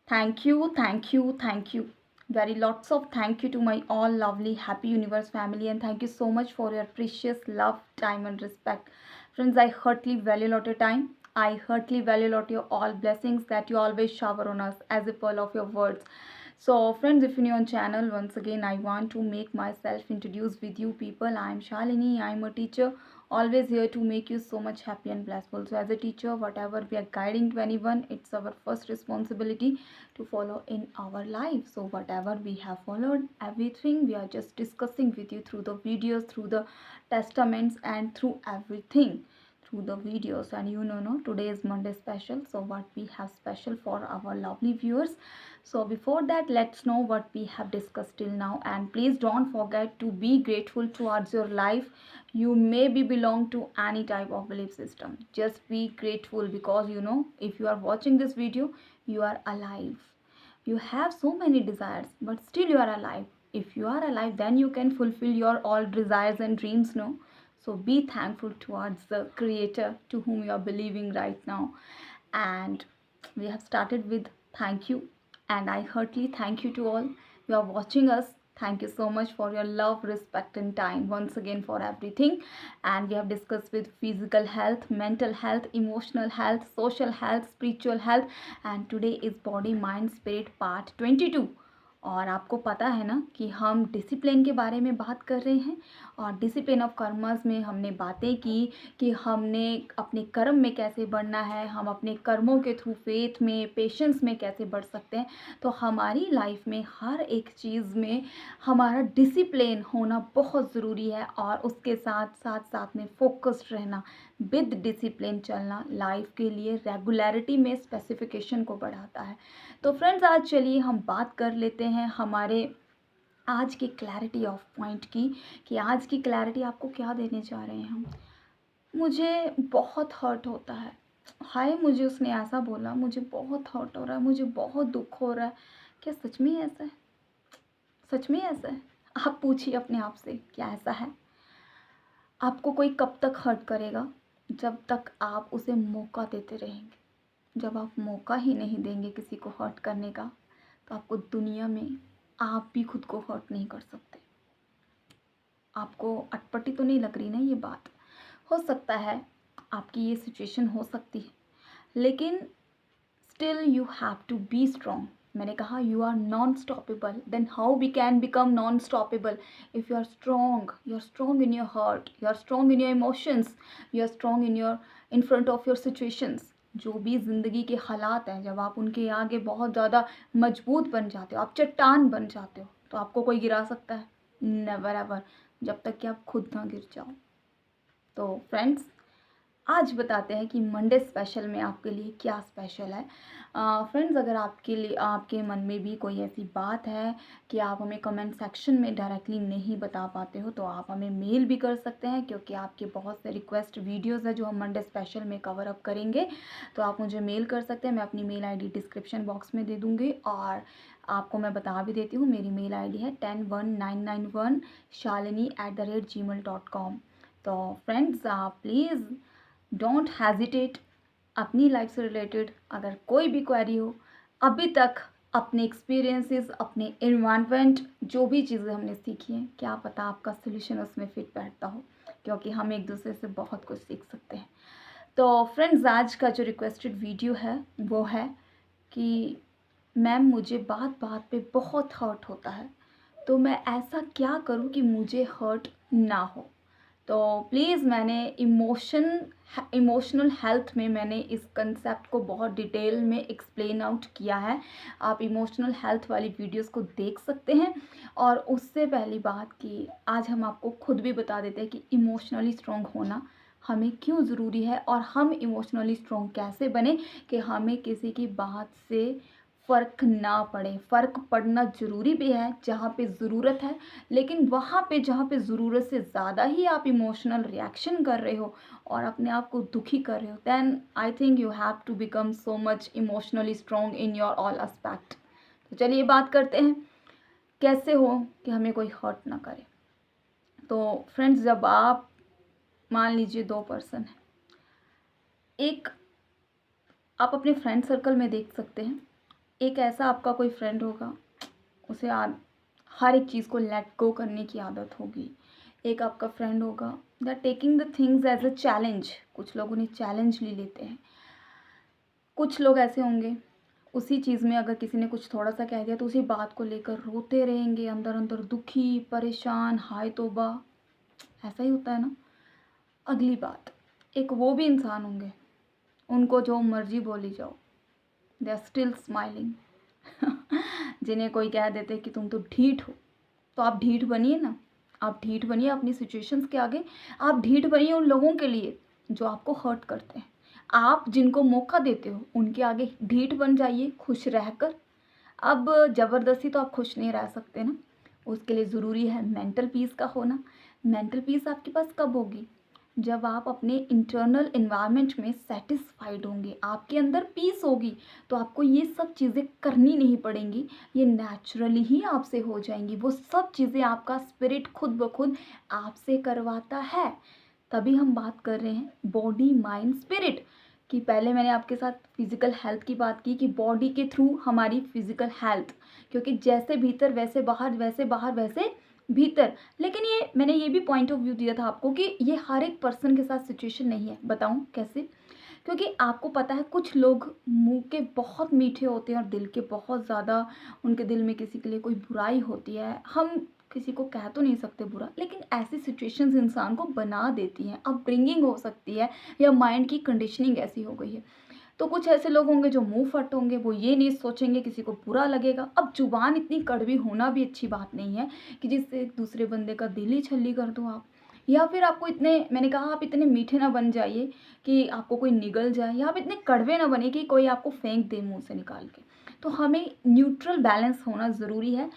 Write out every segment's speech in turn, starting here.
Thank you. Very lots of thank you to my all lovely happy universe family, and thank you so much for your precious love, time, and respect. Friends, I heartily value lot your time. I heartily value lot your all blessings that you always shower on us as a pearl of your words. So, friends, if you're new on channel, once again, I want to make myself introduce with you people. I'm Shalini. I'm a teacher, always here to make you so much happy and blissful. So, as a teacher, whatever we are guiding to anyone, it's our first responsibility to follow in our life. So whatever we have followed, everything we are just discussing with you through the videos, through the testaments, and through everything through the videos. And no, today is Monday special, so what we have special for our lovely viewers. So before that, let's know what we have discussed till now, and please don't forget to be grateful towards your life. You may be belong to any type of belief system, just be grateful, because if you are watching this video, you are alive. You have so many desires, but still you are alive. If you are alive, then you can fulfill your all desires and dreams, no? So be thankful towards the creator to whom you are believing right now. And we have started with thank you, and I heartily thank you to all you are watching us. Thank you so much for your love, respect, and time once again for everything. And we have discussed with physical health, mental health, emotional health, social health, spiritual health, and today is body mind spirit part 22. और आपको पता है ना कि हम discipline के बारे में बात कर रहे हैं, और डिसिप्लिन ऑफ कर्मस में हमने बातें की कि हमने अपने कर्म में कैसे बढ़ना है, हम अपने कर्मों के थ्रू फेथ में, पेशेंस में कैसे बढ़ सकते हैं। तो हमारी लाइफ में हर एक चीज़ में हमारा डिसिप्लिन होना बहुत ज़रूरी है, और उसके साथ साथ साथ में फोकस्ड रहना, विद डिसिप्लिन चलना लाइफ के लिए रेगुलरिटी में स्पेसिफिकेशन को बढ़ाता है। तो फ्रेंड्स, आज चलिए हम बात कर लेते हैं हमारे आज की क्लैरिटी ऑफ पॉइंट की, कि आज की क्लैरिटी आपको क्या देने जा रहे हैं हम। मुझे बहुत हर्ट होता है, हाय मुझे उसने ऐसा बोला, मुझे बहुत हर्ट हो रहा है, मुझे बहुत दुख हो रहा है। क्या सच में ऐसा है? सच में ऐसा है? आप पूछिए अपने आप से, क्या ऐसा है? आपको कोई कब तक हर्ट करेगा? जब तक आप उसे मौका देते रहेंगे। जब आप मौका ही नहीं देंगे किसी को हर्ट करने का, तो आपको दुनिया में आप भी खुद को हर्ट नहीं कर सकते। आपको अटपटी तो नहीं लग रही ना ये बात? हो सकता है आपकी ये सिचुएशन हो सकती है, लेकिन still you have to be strong. मैंने कहा you are non stoppable, then how we can become non stoppable? If you are strong in your heart, you are strong in your emotions, you are strong in front of your situations. जो भी ज़िंदगी के हालात हैं, जब आप उनके आगे बहुत ज़्यादा मजबूत बन जाते हो, आप चट्टान बन जाते हो, तो आपको कोई गिरा सकता है? नेवर एवर, जब तक कि आप खुद ना गिर जाओ। तो फ्रेंड्स, आज बताते हैं कि मंडे स्पेशल में आपके लिए क्या स्पेशल है। फ्रेंड्स, अगर आपके लिए आपके मन में भी कोई ऐसी बात है कि आप हमें कमेंट सेक्शन में डायरेक्टली नहीं बता पाते हो, तो आप हमें मेल भी कर सकते हैं, क्योंकि आपके बहुत से रिक्वेस्ट वीडियोस है जो हम मंडे स्पेशल में कवर अप करेंगे। तो आप मुझे मेल कर सकते हैं, मैं अपनी मेल आईडी डिस्क्रिप्शन बॉक्स में दे दूँगी, और आपको मैं बता भी देती हूँ, मेरी मेल आईडी है 10991shalini@gmail.com। तो फ्रेंड्स, आप प्लीज़ डोंट हेजिटेट। अपनी लाइफ से रिलेटेड अगर कोई भी क्वेरी हो, अभी तक अपने एक्सपीरियंसेस, अपने इन्वायरमेंट, जो भी चीज़ें हमने सीखी हैं, क्या पता आपका सोल्यूशन उसमें फिट बैठता हो, क्योंकि हम एक दूसरे से बहुत कुछ सीख सकते हैं। तो फ्रेंड्स, आज का जो रिक्वेस्टेड वीडियो है वो है कि मैम, मुझे बात बात पे बहुत हर्ट होता है, तो मैं ऐसा क्या करूं कि मुझे हर्ट ना हो। तो प्लीज़, मैंने इमोशनल हेल्थ में मैंने इस कंसेप्ट को बहुत डिटेल में एक्सप्लेन आउट किया है। आप इमोशनल हेल्थ वाली वीडियोस को देख सकते हैं। और उससे पहली बात कि आज हम आपको खुद भी बता देते हैं कि इमोशनली स्ट्रॉन्ग होना हमें क्यों ज़रूरी है, और हम इमोशनली स्ट्रॉन्ग कैसे बने कि हमें किसी की बात से फ़र्क ना पड़े। फ़र्क पड़ना ज़रूरी भी है जहाँ पे ज़रूरत है, लेकिन वहाँ पे जहाँ पे ज़रूरत से ज़्यादा ही आप इमोशनल रिएक्शन कर रहे हो और अपने आप को दुखी कर रहे हो, then I think you have to become so much emotionally strong in your all aspect. तो चलिए बात करते हैं कैसे हो कि हमें कोई हर्ट ना करे। तो फ्रेंड्स, जब आप मान लीजिए 2 पर्सन हैं, एक आप अपने फ्रेंड सर्कल में देख सकते हैं, एक ऐसा आपका कोई फ्रेंड होगा, उसे हर एक चीज़ को लेट गो करने की आदत होगी। एक आपका फ्रेंड होगा that taking the things as a challenge, कुछ लोग उन्हें चैलेंज ले लेते हैं। कुछ लोग ऐसे होंगे, उसी चीज़ में अगर किसी ने कुछ थोड़ा सा कह दिया तो उसी बात को लेकर रोते रहेंगे, अंदर अंदर दुखी परेशान, हाय तौबा। ऐसा ही होता है ना। अगली बात, एक वो भी इंसान होंगे, उनको जो मर्जी बोली जाओ, दे आर स्टिल स्माइलिंग। जिन्हें कोई कह देते कि तुम तो ढीठ हो, तो आप ढीठ बनिए ना। आप ढीठ बनिए अपनी सिचुएशंस के आगे। आप ढीठ बनिए उन लोगों के लिए जो आपको हर्ट करते हैं। आप जिनको मौका देते हो उनके आगे ढीठ बन जाइए, खुश रहकर। अब ज़बरदस्ती तो आप खुश नहीं रह सकते ना। उसके लिए ज़रूरी है मेंटल पीस का होना। मेंटल पीस आपके पास कब होगी? जब आप अपने इंटरनल एनवायरनमेंट में सेटिस्फाइड होंगे, आपके अंदर पीस होगी, तो आपको ये सब चीज़ें करनी नहीं पड़ेंगी। ये नेचुरली ही आपसे हो जाएंगी। वो सब चीज़ें आपका स्पिरिट खुद ब खुद आपसे करवाता है। तभी हम बात कर रहे हैं बॉडी माइंड स्पिरिट कि पहले मैंने आपके साथ फिजिकल हेल्थ की बात की कि बॉडी के थ्रू हमारी फिजिकल हेल्थ, क्योंकि जैसे भीतर वैसे बाहर, वैसे बाहर वैसे भीतर। लेकिन ये मैंने ये भी पॉइंट ऑफ व्यू दिया था आपको कि ये हर एक पर्सन के साथ सिचुएशन नहीं है। बताऊं कैसे? क्योंकि आपको पता है कुछ लोग मुंह के बहुत मीठे होते हैं और दिल के बहुत ज़्यादा, उनके दिल में किसी के लिए कोई बुराई होती है। हम किसी को कह तो नहीं सकते बुरा, लेकिन ऐसी सिचुएशंस इंसान को बना देती हैं। अपब्रिंगिंग हो सकती है या माइंड की कंडीशनिंग ऐसी हो गई है। तो कुछ ऐसे लोग होंगे जो मुंह फट होंगे, वो ये नहीं सोचेंगे किसी को बुरा लगेगा। अब जुबान इतनी कड़वी होना भी अच्छी बात नहीं है कि जिससे एक दूसरे बंदे का दिल ही छल्ली कर दो आप। या फिर आपको इतने, मैंने कहा आप इतने मीठे ना बन जाइए कि आपको कोई निगल जाए, या आप इतने कड़वे ना बने कि कोई आपको फेंक दे मुंह से निकाल के। तो हमें न्यूट्रल बैलेंस होना ज़रूरी है।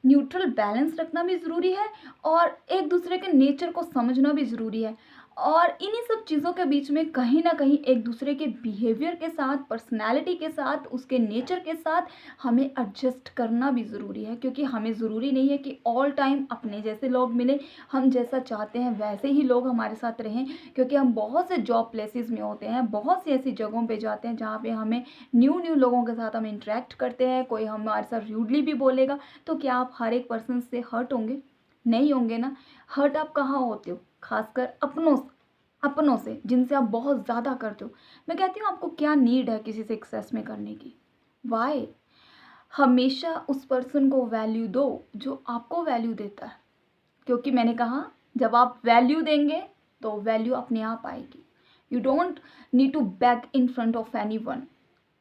न्यूट्रल बैलेंस रखना भी ज़रूरी है और एक दूसरे के नेचर को समझना भी ज़रूरी है। और इन्हीं सब चीज़ों के बीच में कहीं ना कहीं एक दूसरे के बिहेवियर के साथ, पर्सनैलिटी के साथ, उसके नेचर के साथ हमें एडजस्ट करना भी ज़रूरी है। क्योंकि हमें ज़रूरी नहीं है कि ऑल टाइम अपने जैसे लोग मिले, हम जैसा चाहते हैं वैसे ही लोग हमारे साथ रहें। क्योंकि हम बहुत से जॉब प्लेसेस में होते हैं, बहुत सी ऐसी जगहों पे जाते हैं जहाँ पे हमें न्यू न्यू लोगों के साथ हम इंटरेक्ट करते हैं। कोई हमारे साथ रूडली भी बोलेगा, तो क्या आप हर एक पर्सन से हर्ट होंगे? नहीं होंगे ना। हर्ट आप कहाँ होते हो? खासकर अपनों से जिनसे आप बहुत ज़्यादा करते हो। मैं कहती हूँ आपको क्या नीड है किसी से एक्सेस में करने की? वाई? हमेशा उस पर्सन को वैल्यू दो जो आपको वैल्यू देता है। क्योंकि मैंने कहा जब आप वैल्यू देंगे तो वैल्यू अपने आप आएगी। You don't need to back in front of anyone.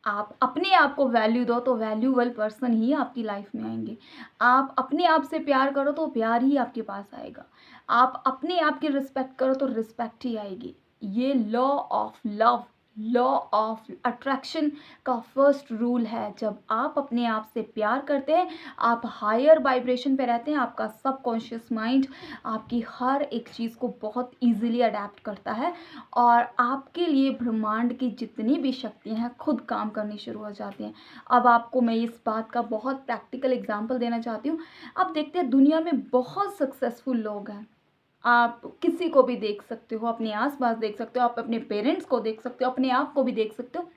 आप अपने आप को वैल्यू दो तो वैल्यूबल पर्सन ही आपकी लाइफ में आएंगे। आप अपने आप से प्यार करो तो प्यार ही आपके पास आएगा। आप अपने आप की रिस्पेक्ट करो तो रिस्पेक्ट ही आएगी। ये law of love, law of attraction का फर्स्ट रूल है। जब आप अपने आप से प्यार करते हैं, आप हायर वाइब्रेशन पे रहते हैं। आपका सबकॉन्शियस माइंड आपकी हर एक चीज़ को बहुत इजीली अडेप्ट करता है और आपके लिए ब्रह्मांड की जितनी भी शक्तियाँ हैं खुद काम करनी शुरू हो जाती हैं। अब आपको मैं इस बात का बहुत प्रैक्टिकल एग्जांपल देना चाहती हूँ। अब देखते हैं दुनिया में बहुत सक्सेसफुल लोग हैं। आप किसी को भी देख सकते हो, अपने आसपास देख सकते हो, आप अपने पेरेंट्स को देख सकते हो, अपने आप को भी देख सकते हो।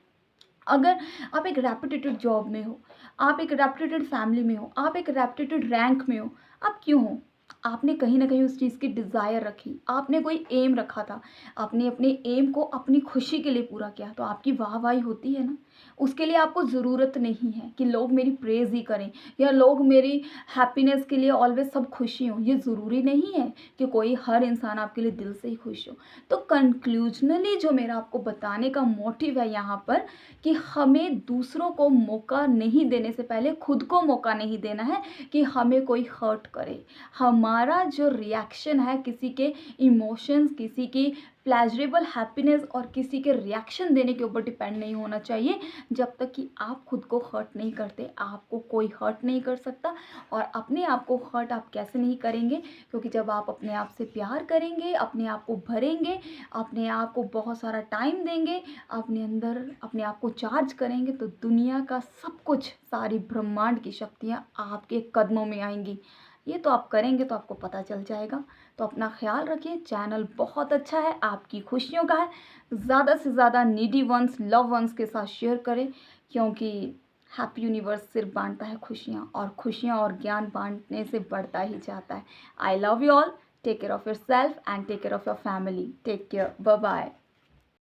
अगर आप एक रेपुटेटेड जॉब में हो, आप एक रेपुटेटेड फैमिली में हो, आप एक रेपुटेटेड रैंक में हो, आप क्यों हो? आपने कहीं ना कहीं उस चीज़ की डिज़ायर रखी, आपने कोई एम रखा था, आपने अपने एम को अपनी खुशी के लिए पूरा किया, तो आपकी वाहवाही होती है ना। उसके लिए आपको ज़रूरत नहीं है कि लोग मेरी प्रेज़ ही करें या लोग मेरी हैप्पीनेस के लिए ऑलवेज सब खुशी हों। ये ज़रूरी नहीं है कि कोई हर इंसान आपके लिए दिल से ही खुश हो। तो कंक्लूजनली जो मेरा आपको बताने का मोटिव है यहाँ पर कि हमें दूसरों को मौका नहीं देने से पहले खुद को मौका नहीं देना है कि हमें कोई हर्ट करे। हमारा जो रिएक्शन है किसी के इमोशंस, किसी की प्लेजरेबल हैप्पीनेस और किसी के रिएक्शन देने के ऊपर डिपेंड नहीं होना चाहिए। जब तक कि आप खुद को हर्ट नहीं करते, आपको कोई हर्ट नहीं कर सकता। और अपने आप को हर्ट आप कैसे नहीं करेंगे? क्योंकि जब आप अपने आप से प्यार करेंगे, अपने आप को भरेंगे, अपने आप को बहुत सारा टाइम देंगे, अपने अंदर अपने आप को चार्ज करेंगे, तो दुनिया का सब कुछ, सारी ब्रह्मांड की शक्तियाँ आपके कदमों में आएंगी। ये तो आप करेंगे तो आपको पता चल जाएगा। तो अपना ख्याल रखिए। चैनल बहुत अच्छा है, आपकी खुशियों का है। ज़्यादा से ज़्यादा नीडी वंस, लव वंस के साथ शेयर करें, क्योंकि हैप्पी यूनिवर्स सिर्फ बांटता है खुशियाँ, और खुशियाँ और ज्ञान बांटने से बढ़ता ही जाता है। I love you all, take care of yourself and take care of your family, take care, bye bye.